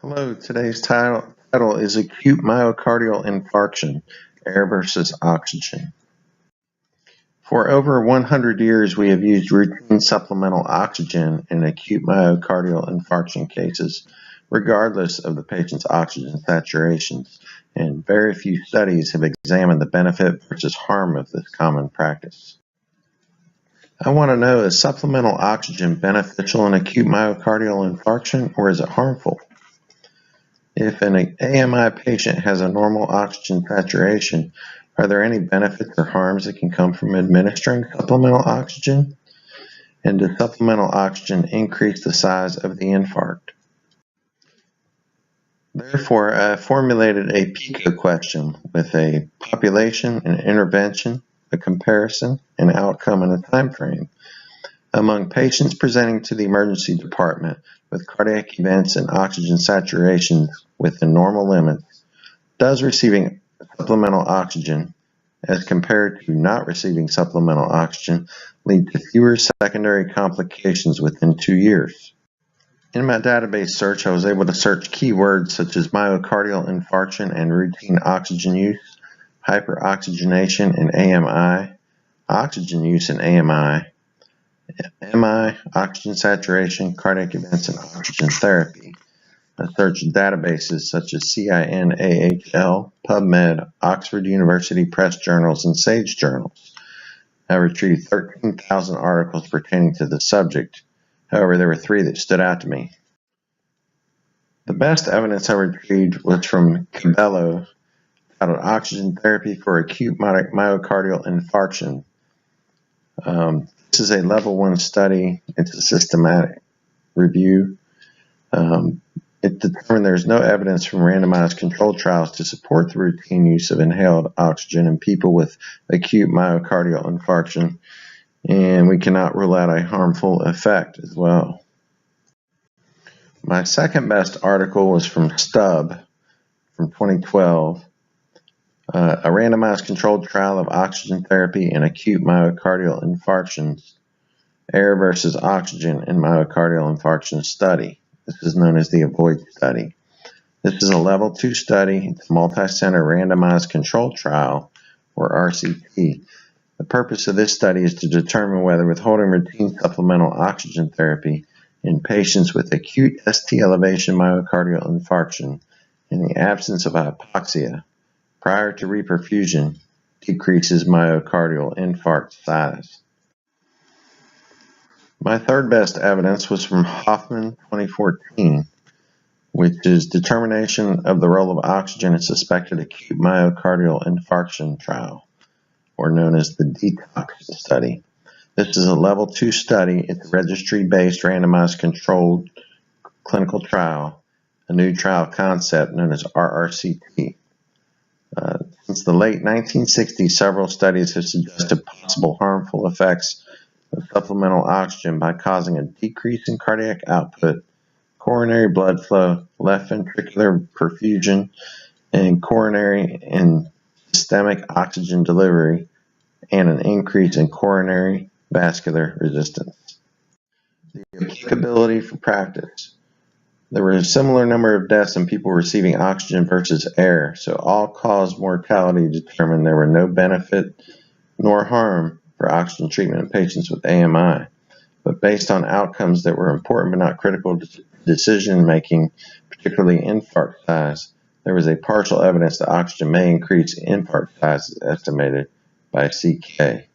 Hello, today's title is Acute Myocardial Infarction, Air versus Oxygen. For over 100 years, we have used routine supplemental oxygen in acute myocardial infarction cases, regardless of the patient's oxygen saturations, and very few studies have examined the benefit versus harm of this common practice. I want to know, is supplemental oxygen beneficial in acute myocardial infarction, or is it harmful? If an AMI patient has a normal oxygen saturation, are there any benefits or harms that can come from administering supplemental oxygen? And does supplemental oxygen increase the size of the infarct? Therefore, I formulated a PICO question with a population, an intervention, a comparison, an outcome, and a time frame. Among patients presenting to the emergency department with cardiac events and oxygen saturations within normal limits, does receiving supplemental oxygen, as compared to not receiving supplemental oxygen, lead to fewer secondary complications within 2 years? In my database search, I was able to search keywords such as myocardial infarction and routine oxygen use, hyperoxygenation in AMI, oxygen use in AMI, MI, oxygen saturation, cardiac events, and oxygen therapy. I searched databases such as CIN-AHL, PubMed, Oxford University Press Journals, and Sage Journals. I retrieved 13,000 articles pertaining to the subject. However, there were 3 that stood out to me. The best evidence I retrieved was from Cabello, titled Oxygen Therapy for Acute Myocardial Infarction. This is a level 1 study. It's a systematic review. It determined there's no evidence from randomized controlled trials to support the routine use of inhaled oxygen in people with acute myocardial infarction, and we cannot rule out a harmful effect as well. My second best article was from Stubb from 2012. A randomized controlled trial of oxygen therapy in acute myocardial infarctions, air versus oxygen in myocardial infarction study. This is known as the AVOID study. This is a level 2 study. It's a multi-center randomized controlled trial, or RCT. The purpose of this study is to determine whether withholding routine supplemental oxygen therapy in patients with acute ST elevation myocardial infarction in the absence of hypoxia prior to reperfusion decreases myocardial infarct size. My third best evidence was from Hoffman 2014, which is determination of the role of oxygen in suspected acute myocardial infarction trial, or known as the DETOX study. This is a level 2 study. It's a registry-based randomized controlled clinical trial, a new trial concept known as RRCT. Since the late 1960s, several studies have suggested possible harmful effects of supplemental oxygen by causing a decrease in cardiac output, coronary blood flow, left ventricular perfusion, and coronary and systemic oxygen delivery, and an increase in coronary vascular resistance. The applicability for practice. There were a similar number of deaths in people receiving oxygen versus air, so all-cause mortality determined there were no benefit nor harm for oxygen treatment in patients with AMI. But based on outcomes that were important but not critical to decision-making, particularly infarct size, there was a partial evidence that oxygen may increase infarct size as estimated by CK.